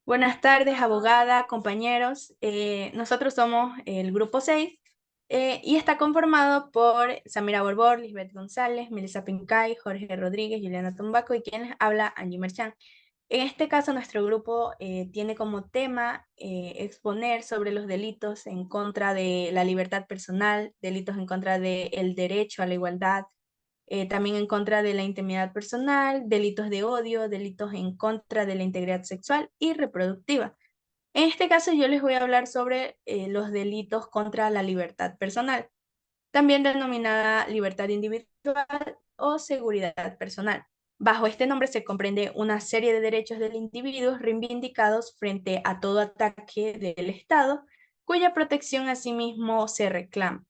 Buenas tardes, abogada, compañeros. Nosotros somos el grupo 6 y está conformado por Samira Borbor, Lisbeth González, Melissa Pincay, Jorge Rodríguez, Juliana Tumbaco y quien les habla, Angie Merchan. En este caso, nuestro grupo tiene como tema exponer sobre los delitos en contra de la libertad personal, delitos en contra del derecho a la igualdad, también en contra de la intimidad personal, delitos de odio, delitos en contra de la integridad sexual y reproductiva. En este caso yo les voy a hablar sobre los delitos contra la libertad personal, también denominada libertad individual o seguridad personal. Bajo este nombre se comprende una serie de derechos del individuo reivindicados frente a todo ataque del Estado, cuya protección asimismo se reclama.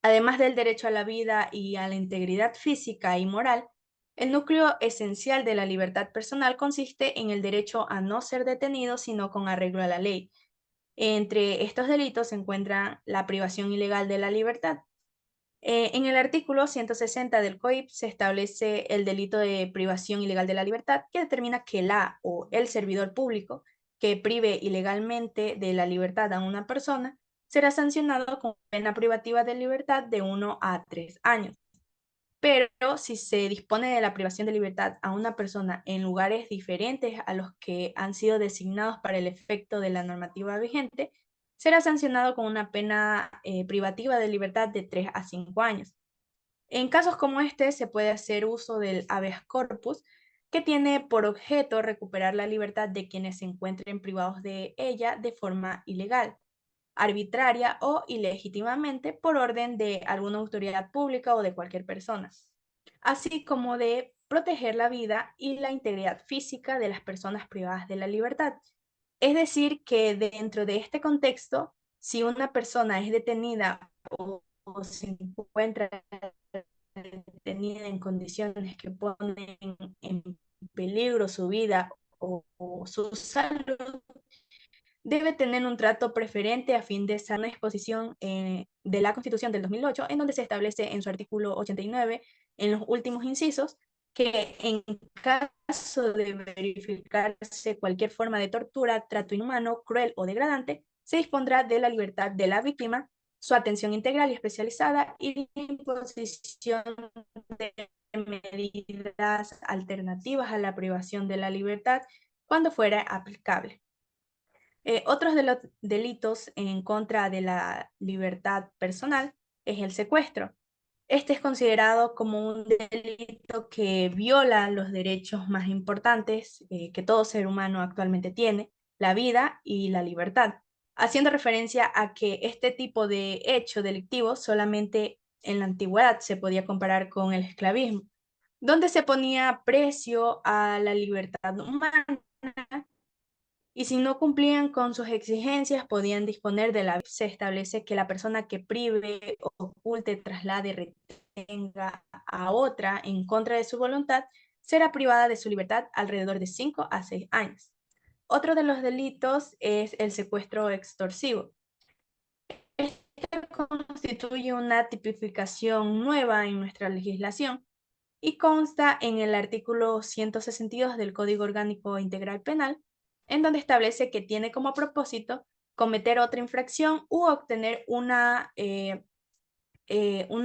Además del derecho a la vida y a la integridad física y moral, el núcleo esencial de la libertad personal consiste en el derecho a no ser detenido sino con arreglo a la ley. Entre estos delitos se encuentra la privación ilegal de la libertad. En el artículo 160 del COIP se establece el delito de privación ilegal de la libertad, que determina que la o el servidor público que prive ilegalmente de la libertad a una persona será sancionado con pena privativa de libertad de 1 a 3 años. Pero si se dispone de la privación de libertad a una persona en lugares diferentes a los que han sido designados para el efecto de la normativa vigente, será sancionado con una pena privativa de libertad de 3 a 5 años. En casos como este se puede hacer uso del habeas corpus, que tiene por objeto recuperar la libertad de quienes se encuentren privados de ella de forma ilegal, arbitraria o ilegítimamente por orden de alguna autoridad pública o de cualquier persona, así como de proteger la vida y la integridad física de las personas privadas de la libertad. Es decir, que dentro de este contexto, si una persona es detenida o se encuentra detenida en condiciones que ponen en peligro su vida o su salud, debe tener un trato preferente a fin de ser una disposición de la Constitución del 2008, en donde se establece en su artículo 89, en los últimos incisos, que en caso de verificarse cualquier forma de tortura, trato inhumano, cruel o degradante, se dispondrá de la libertad de la víctima, su atención integral y especializada y la imposición de medidas alternativas a la privación de la libertad cuando fuera aplicable. Otros de los delitos en contra de la libertad personal es el secuestro. Este es considerado como un delito que viola los derechos más importantes que todo ser humano actualmente tiene, la vida y la libertad, haciendo referencia a que este tipo de hecho delictivo solamente en la antigüedad se podía comparar con el esclavismo, donde se ponía precio a la libertad humana y si no cumplían con sus exigencias podían disponer de la vida. Se establece que la persona que prive, oculte, traslade, retenga a otra en contra de su voluntad será privada de su libertad alrededor de 5 a 6 años. Otro de los delitos es el secuestro extorsivo. Este constituye una tipificación nueva en nuestra legislación y consta en el artículo 162 del Código Orgánico Integral Penal, en donde establece que tiene como propósito cometer otra infracción u obtener un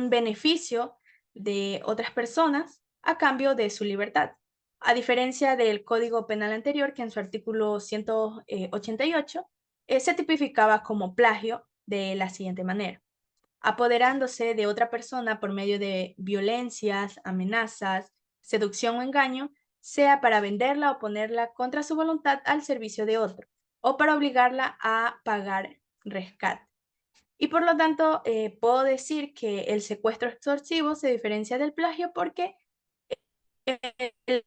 beneficio de otras personas a cambio de su libertad. A diferencia del Código Penal anterior, que en su artículo 188 se tipificaba como plagio de la siguiente manera: apoderándose de otra persona por medio de violencias, amenazas, seducción o engaño, sea para venderla o ponerla contra su voluntad al servicio de otro, o para obligarla a pagar rescate. Y por lo tanto, puedo decir que el secuestro extorsivo se diferencia del plagio porque el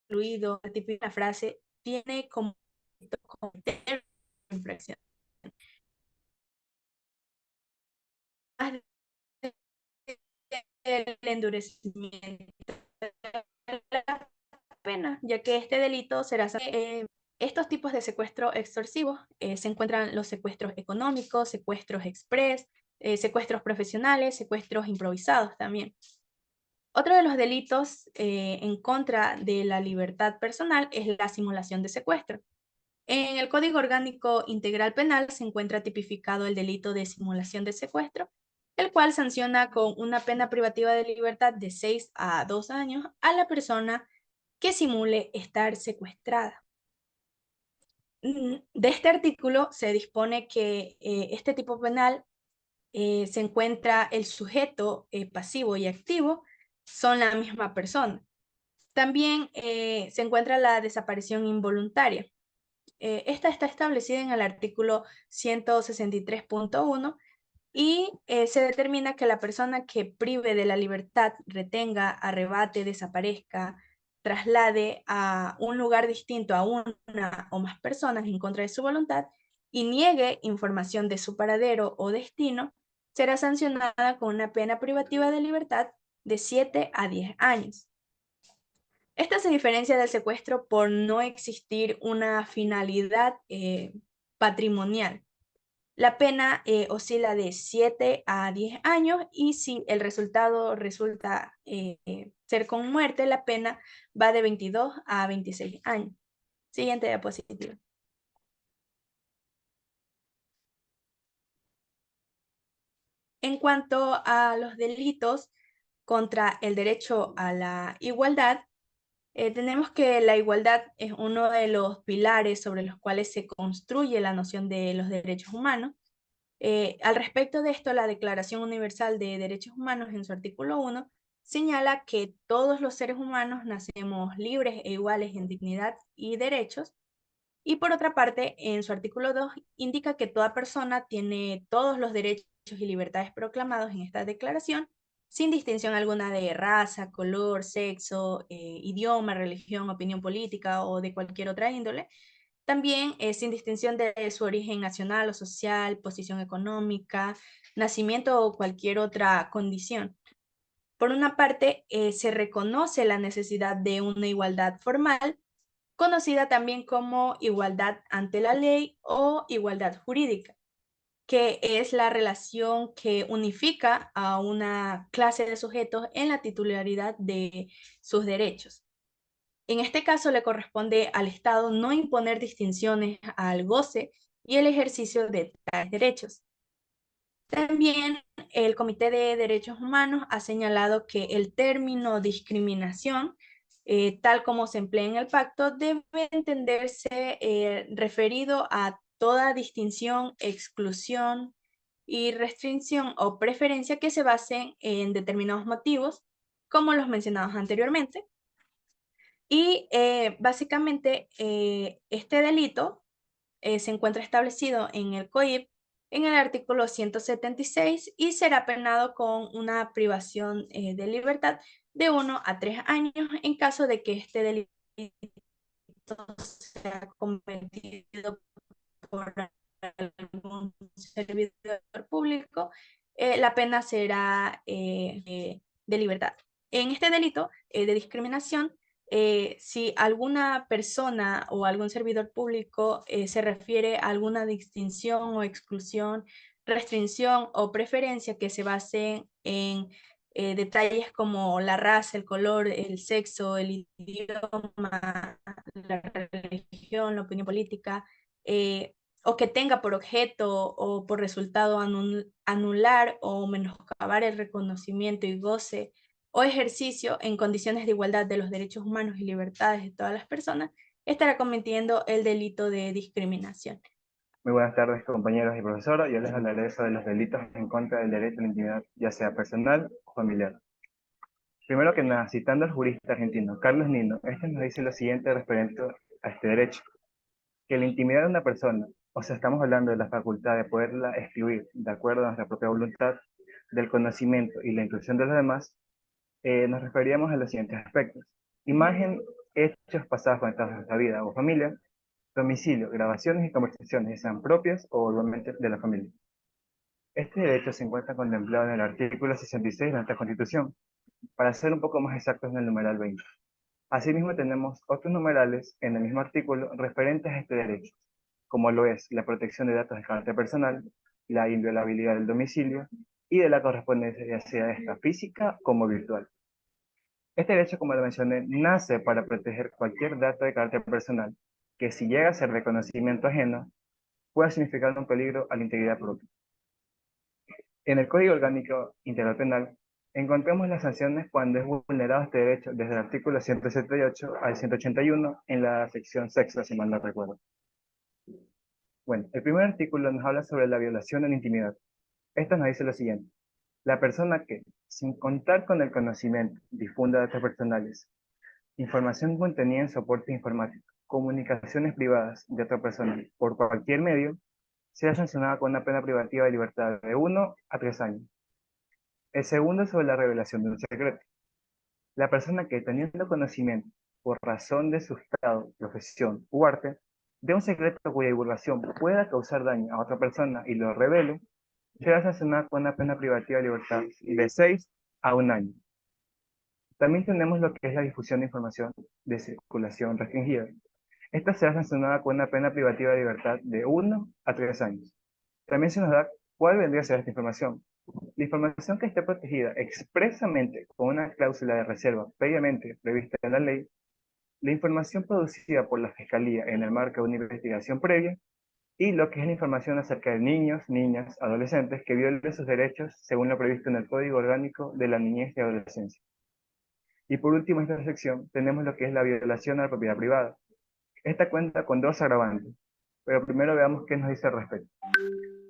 incluido, la típica frase, tiene como cometer infracción. El endurecimiento de la pena, ya que este delito será estos tipos de secuestro extorsivos. Se encuentran los secuestros económicos, secuestros express, secuestros profesionales, secuestros improvisados también. Otro de los delitos en contra de la libertad personal es la simulación de secuestro. En el Código Orgánico Integral Penal se encuentra tipificado el delito de simulación de secuestro, el cual sanciona con una pena privativa de libertad de 6 a 2 años a la persona que simule estar secuestrada. De este artículo se dispone que este tipo penal se encuentra el sujeto pasivo y activo son la misma persona. También se encuentra la desaparición involuntaria. Esta está establecida en el artículo 163.1 y se determina que la persona que prive de la libertad, retenga, arrebate, desaparezca, traslade a un lugar distinto a una o más personas en contra de su voluntad y niegue información de su paradero o destino, será sancionada con una pena privativa de libertad de 7 a 10 años. Esta se diferencia del secuestro por no existir una finalidad patrimonial. La pena oscila de 7 a 10 años y si el resultado resulta ser con muerte, la pena va de 22 a 26 años. Siguiente diapositiva. En cuanto a los delitos contra el derecho a la igualdad, tenemos que la igualdad es uno de los pilares sobre los cuales se construye la noción de los derechos humanos. Al respecto de esto, la Declaración Universal de Derechos Humanos en su artículo 1 señala que todos los seres humanos nacemos libres e iguales en dignidad y derechos. Y por otra parte, en su artículo 2 indica que toda persona tiene todos los derechos y libertades proclamados en esta declaración, sin distinción alguna de raza, color, sexo, idioma, religión, opinión política o de cualquier otra índole. También sin distinción de su origen nacional o social, posición económica, nacimiento o cualquier otra condición. Por una parte, se reconoce la necesidad de una igualdad formal, conocida también como igualdad ante la ley o igualdad jurídica, que es la relación que unifica a una clase de sujetos en la titularidad de sus derechos. En este caso le corresponde al Estado no imponer distinciones al goce y el ejercicio de tales derechos. También el Comité de Derechos Humanos ha señalado que el término discriminación, tal como se emplea en el pacto, debe entenderse referido a toda distinción, exclusión y restricción o preferencia que se basen en determinados motivos, como los mencionados anteriormente. Y básicamente este delito se encuentra establecido en el COIP en el artículo 176 y será penado con una privación de libertad de 1 a 3 años en caso de que este delito sea cometido por algún servidor público, la pena será de libertad. En este delito de discriminación, si alguna persona o algún servidor público se refiere a alguna distinción o exclusión, restricción o preferencia que se base en detalles como la raza, el color, el sexo, el idioma, la religión, la opinión política, o que tenga por objeto o por resultado anular o menoscabar el reconocimiento y goce o ejercicio en condiciones de igualdad de los derechos humanos y libertades de todas las personas, estará cometiendo el delito de discriminación. Muy buenas tardes, compañeros y profesora. Yo les hablaré sobre los delitos en contra del derecho a la intimidad, ya sea personal o familiar. Primero que nada, citando al jurista argentino Carlos Nino, este nos dice lo siguiente referente a este derecho: que la intimidad de una persona, o sea, estamos hablando de la facultad de poderla excluir de acuerdo a nuestra propia voluntad, del conocimiento y la inclusión de los demás, nos referíamos a los siguientes aspectos: imagen, hechos pasados conectados a nuestra vida o familia; domicilio, grabaciones y conversaciones, ya sean propias o igualmente de la familia. Este derecho se encuentra contemplado en el artículo 66 de nuestra Constitución, para ser un poco más exactos en el numeral 20. Asimismo, tenemos otros numerales en el mismo artículo referentes a este derecho, como lo es la protección de datos de carácter personal, la inviolabilidad del domicilio y de la correspondencia, ya sea esta física como virtual. Este derecho, como lo mencioné, nace para proteger cualquier dato de carácter personal que, si llega a ser de conocimiento ajeno, pueda significar un peligro a la integridad propia. En el Código Orgánico Integral Penal encontramos las sanciones cuando es vulnerado este derecho desde el artículo 178 al 181 en la sección sexta, si mal no recuerdo. Bueno, el primer artículo nos habla sobre la violación de la intimidad. Esta nos dice lo siguiente: la persona que, sin contar con el conocimiento, difunda datos personales, información contenida en soportes informáticos, comunicaciones privadas de otra persona por cualquier medio, será sancionada con una pena privativa de libertad de 1 a 3 años. El segundo es sobre la revelación de un secreto. La persona que, teniendo conocimiento, por razón de su estado, profesión u arte, de un secreto cuya divulgación pueda causar daño a otra persona y lo revele, será sancionada con una pena privativa de libertad de 6 a 1 año. También tenemos lo que es la difusión de información de circulación restringida. Esta será sancionada con una pena privativa de libertad de 1 a 3 años. También se nos da cuál vendría a ser esta información. La información que esté protegida expresamente con una cláusula de reserva previamente prevista en la ley, la información producida por la Fiscalía en el marco de una investigación previa, y lo que es la información acerca de niños, niñas, adolescentes que violen sus derechos según lo previsto en el Código Orgánico de la Niñez y Adolescencia. Y por último, en esta sección tenemos lo que es la violación a la propiedad privada. Esta cuenta con dos agravantes, pero primero veamos qué nos dice al respecto.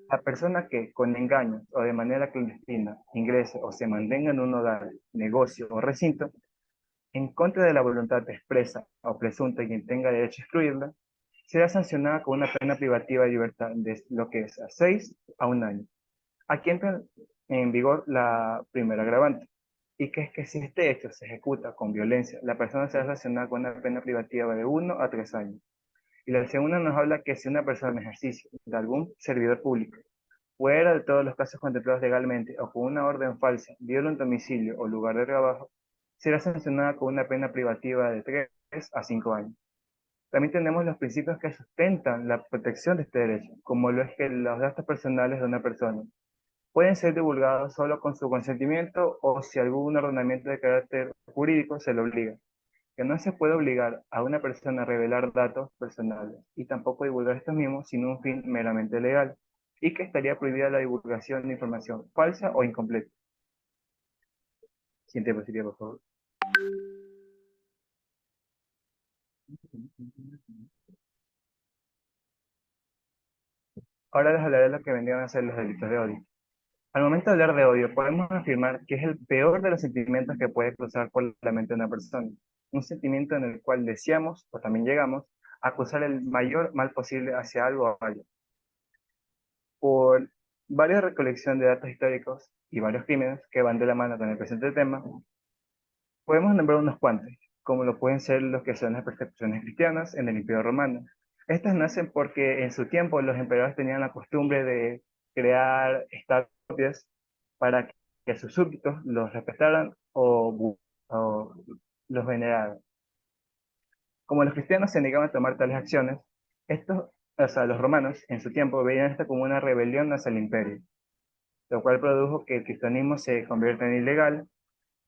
La persona que, con engaños o de manera clandestina, ingrese o se mantenga en un hogar, negocio o recinto, en contra de la voluntad expresa o presunta de quien tenga derecho a excluirla, será sancionada con una pena privativa de libertad de lo que es a 6 a 1 año. Aquí entra en vigor la primera agravante, y que es que si este hecho se ejecuta con violencia, la persona será sancionada con una pena privativa de 1 a 3 años. Y la segunda nos habla que si una persona en ejercicio de algún servidor público, fuera de todos los casos contemplados legalmente o con una orden falsa, viola un domicilio o lugar de trabajo, será sancionada con una pena privativa de 3 a 5 años. También tenemos los principios que sustentan la protección de este derecho, como lo es que los datos personales de una persona pueden ser divulgados solo con su consentimiento o si algún ordenamiento de carácter jurídico se lo obliga. Que no se puede obligar a una persona a revelar datos personales y tampoco divulgar estos mismos sin un fin meramente legal, y que estaría prohibida la divulgación de información falsa o incompleta. Siguiente diapositiva, por favor. Ahora les hablaré de lo que vendrían a ser los delitos de odio. Al momento de hablar de odio, podemos afirmar que es el peor de los sentimientos que puede cruzar por la mente de una persona. Un sentimiento en el cual deseamos, o también llegamos, a acusar el mayor mal posible hacia algo o alguien. Por varias recolección de datos históricos y varios crímenes que van de la mano con el presente tema, podemos nombrar unos cuantos, como lo pueden ser los que son las persecuciones cristianas en el Imperio Romano. Estas nacen porque en su tiempo los emperadores tenían la costumbre de crear estatuas para que sus súbditos los respetaran o los veneraran. Como los cristianos se negaban a tomar tales acciones, estos, o sea, los romanos en su tiempo veían esto como una rebelión hacia el imperio, lo cual produjo que el cristianismo se convierta en ilegal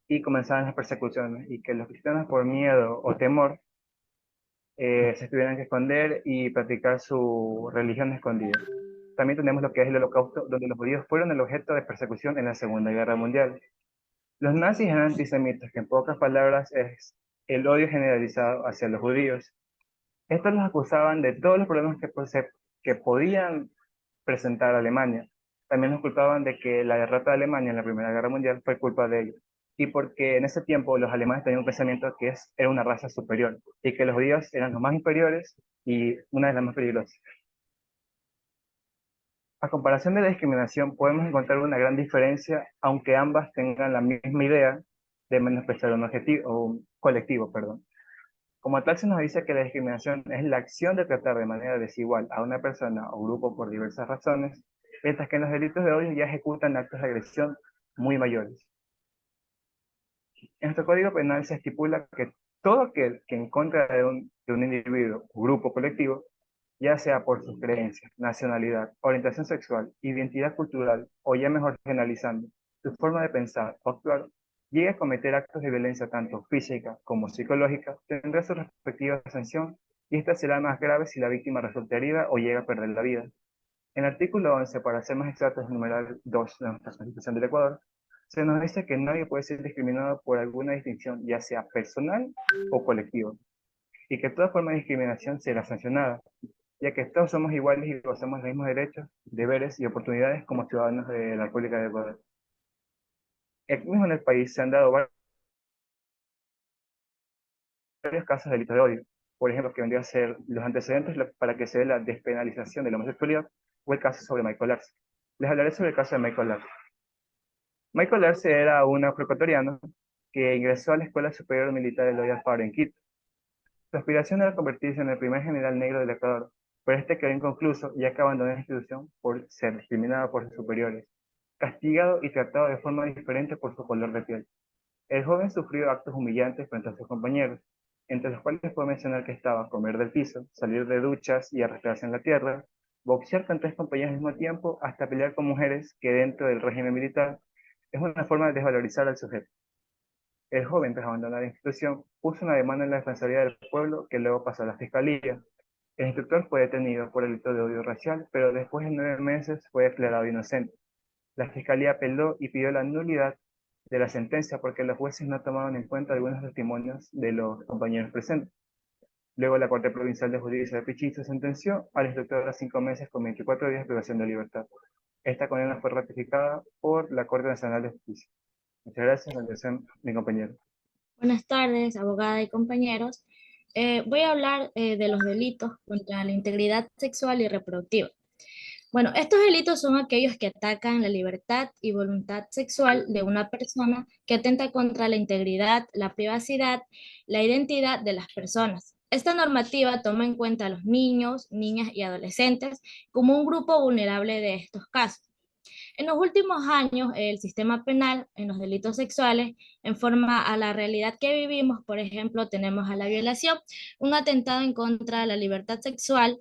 y comenzaban las persecuciones, y que los cristianos, por miedo o temor, se tuvieran que esconder y practicar su religión escondida. También tenemos lo que es el Holocausto, donde los judíos fueron el objeto de persecución en la Segunda Guerra Mundial. Los nazis eran antisemitas, que en pocas palabras es el odio generalizado hacia los judíos. Estos los acusaban de todos los problemas que podían presentar a Alemania. También nos culpaban de que la derrota de Alemania en la Primera Guerra Mundial fue culpa de ellos. Y porque en ese tiempo los alemanes tenían un pensamiento que era una raza superior y que los judíos eran los más inferiores y una de las más peligrosas. A comparación de la discriminación, podemos encontrar una gran diferencia, aunque ambas tengan la misma idea de menospreciar un objetivo, o un colectivo, perdón. Como tal, se nos dice que la discriminación es la acción de tratar de manera desigual a una persona o grupo por diversas razones, mientras que en los delitos de odio ya ejecutan actos de agresión muy mayores. En nuestro Código Penal se estipula que todo aquel que en contra de un individuo, grupo colectivo, ya sea por sus creencias, nacionalidad, orientación sexual, identidad cultural, o ya mejor generalizando, su forma de pensar o actuar, llegue a cometer actos de violencia tanto física como psicológica, tendrá su respectiva sanción y esta será más grave si la víctima resulta herida o llega a perder la vida. En el artículo 11, para ser más exactos, el numeral 2 de nuestra Constitución del Ecuador, se nos dice que nadie puede ser discriminado por alguna distinción, ya sea personal o colectiva, y que toda forma de discriminación será sancionada, ya que todos somos iguales y gozamos de los mismos derechos, deberes y oportunidades como ciudadanos de la República de Ecuador. Aquí mismo en el país se han dado varios casos de delitos de odio, por ejemplo, que vendrían a ser los antecedentes para que se dé la despenalización de la homosexualidad o el caso sobre Michael Arce. Les hablaré sobre el caso de Michael Arce. Michael Arce era un afroecuatoriano que ingresó a la Escuela Superior Militar de Loyal Faro en Quito. Su aspiración era convertirse en el primer general negro del Ecuador, pero este quedó inconcluso ya que abandonó la institución por ser discriminado por sus superiores, castigado y tratado de forma diferente por su color de piel. El joven sufrió actos humillantes frente a sus compañeros, entre los cuales puedo mencionar que estaba comer del piso, salir de duchas y arrastrarse en la tierra, boxear con tres compañeros al mismo tiempo, hasta pelear con mujeres que dentro del régimen militar es una forma de desvalorizar al sujeto. El joven, tras abandonar la institución, puso una demanda en la Defensoría del Pueblo que luego pasó a la Fiscalía. El instructor fue detenido por el delito de odio racial, pero después de 9 meses fue declarado inocente. La Fiscalía apeló y pidió la nulidad de la sentencia porque los jueces no tomaron en cuenta algunos testimonios de los compañeros presentes. Luego la Corte Provincial de Justicia de Pichincha sentenció al instructor a 5 meses con 24 días de privación de libertad. Esta condena fue ratificada por la Corte Nacional de Justicia. Muchas gracias, la atención, mi compañero. Buenas tardes, abogada y compañeros. Voy a hablar de los delitos contra la integridad sexual y reproductiva. Bueno, estos delitos son aquellos que atacan la libertad y voluntad sexual de una persona, que atenta contra la integridad, la privacidad, la identidad de las personas. Esta normativa toma en cuenta a los niños, niñas y adolescentes como un grupo vulnerable de estos casos. En los últimos años, el sistema penal en los delitos sexuales, en forma a la realidad que vivimos, por ejemplo, tenemos a la violación, un atentado en contra de la libertad sexual,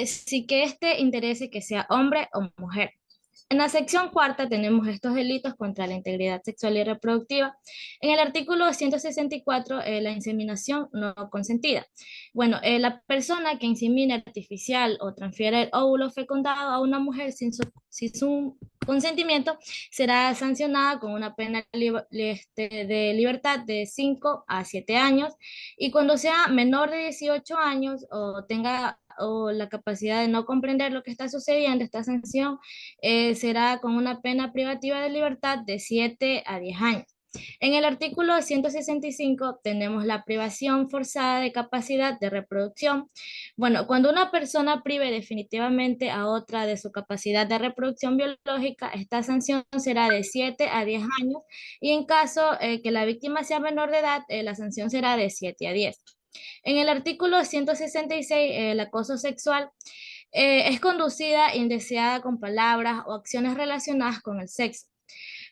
sí que este interese que sea hombre o mujer. En la sección cuarta tenemos estos delitos contra la integridad sexual y reproductiva. En el artículo 164, la inseminación no consentida. Bueno, la persona que insemina artificial o transfiere el óvulo fecundado a una mujer sin su consentimiento será sancionada con una pena de libertad de 5 a 7 años, y cuando sea menor de 18 años o tenga la capacidad de no comprender lo que está sucediendo, esta sanción será con una pena privativa de libertad de 7 a 10 años. En el artículo 165 tenemos la privación forzada de capacidad de reproducción. Bueno, cuando una persona prive definitivamente a otra de su capacidad de reproducción biológica, esta sanción será de 7 a 10 años, y en caso que la víctima sea menor de edad, la sanción será de 7 a 10. En el artículo 166, el acoso sexual es conducida indeseada con palabras o acciones relacionadas con el sexo.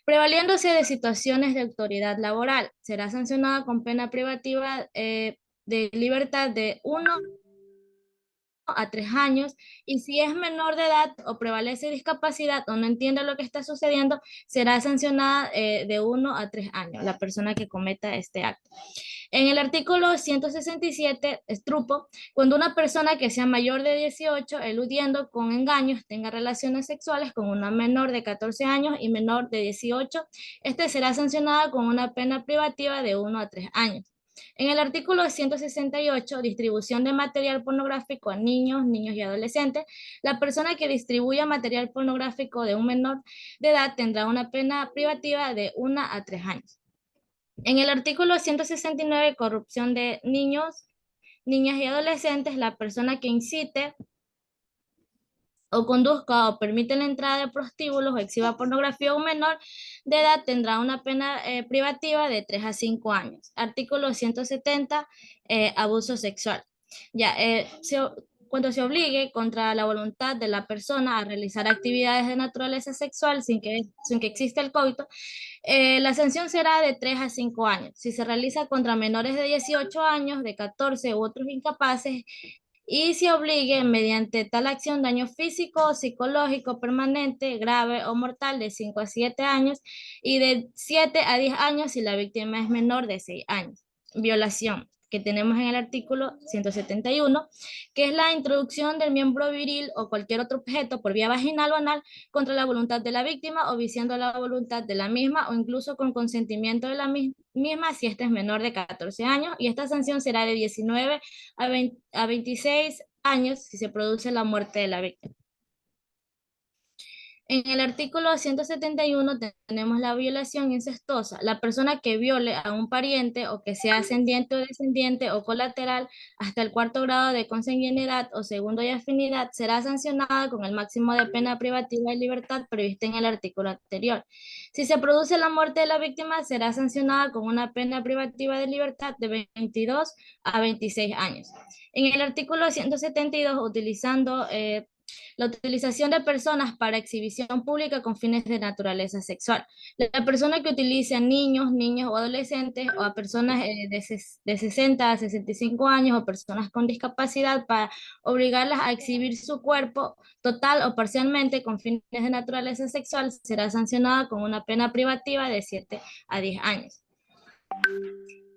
Prevaliéndose de situaciones de autoridad laboral, será sancionada con pena privativa de libertad de 1 a 3 años, y si es menor de edad o prevalece discapacidad o no entiende lo que está sucediendo, será sancionada de 1 a 3 años la persona que cometa este acto. En el artículo 167, estrupo, cuando una persona que sea mayor de 18, eludiendo con engaños, tenga relaciones sexuales con una menor de 14 años y menor de 18, este será sancionado con una pena privativa de 1 a 3 años. En el artículo 168, distribución de material pornográfico a niños, niños y adolescentes, la persona que distribuya material pornográfico de un menor de edad tendrá una pena privativa de 1 a 3 años. En el artículo 169, corrupción de niños, niñas y adolescentes, la persona que incite o conduzca o permite la entrada de prostíbulos o exhiba pornografía a un menor de edad tendrá una pena privativa de 3 a 5 años. Artículo 170, abuso sexual. Ya, cuando se obligue contra la voluntad de la persona a realizar actividades de naturaleza sexual sin que exista el coito, la sanción será de 3 a 5 años. Si se realiza contra menores de 18 años, de 14 u otros incapaces, y se obligue mediante tal acción daño físico o psicológico permanente, grave o mortal de 5 a 7 años y de 7 a 10 años si la víctima es menor de 6 años. Violación, que tenemos en el artículo 171, que es la introducción del miembro viril o cualquier otro objeto por vía vaginal o anal contra la voluntad de la víctima o viciando la voluntad de la misma o incluso con consentimiento de la misma si ésta es menor de 14 años, y esta sanción será de 19 a 26 años si se produce la muerte de la víctima. En el artículo 171 tenemos la violación incestuosa. La persona que viole a un pariente o que sea ascendiente o descendiente o colateral hasta el 4º grado de consanguinidad o segundo de afinidad será sancionada con el máximo de pena privativa de libertad prevista en el artículo anterior. Si se produce la muerte de la víctima, será sancionada con una pena privativa de libertad de 22 a 26 años. En el artículo 172, utilizando la utilización de personas para exhibición pública con fines de naturaleza sexual. La persona que utilice a niños, niñas o adolescentes o a personas de 60 a 65 años o personas con discapacidad para obligarlas a exhibir su cuerpo total o parcialmente con fines de naturaleza sexual será sancionada con una pena privativa de 7 a 10 años.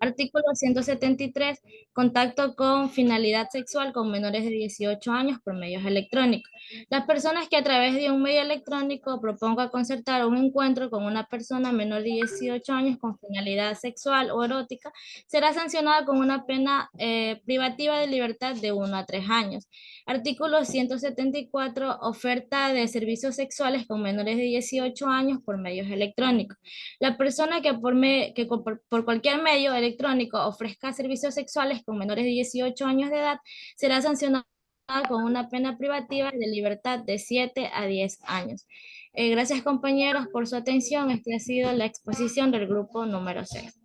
Artículo 173, contacto con finalidad sexual con menores de 18 años por medios electrónicos. Las personas que a través de un medio electrónico propongan concertar un encuentro con una persona menor de 18 años con finalidad sexual o erótica, será sancionada con una pena privativa de libertad de 1 a 3 años. Artículo 174, oferta de servicios sexuales con menores de 18 años por medios electrónicos. La persona que por cualquier medio electrónico ofrezca servicios sexuales con menores de 18 años de edad será sancionada con una pena privativa de libertad de 7 a 10 años. Gracias compañeros por su atención. Esta ha sido la exposición del grupo número 6.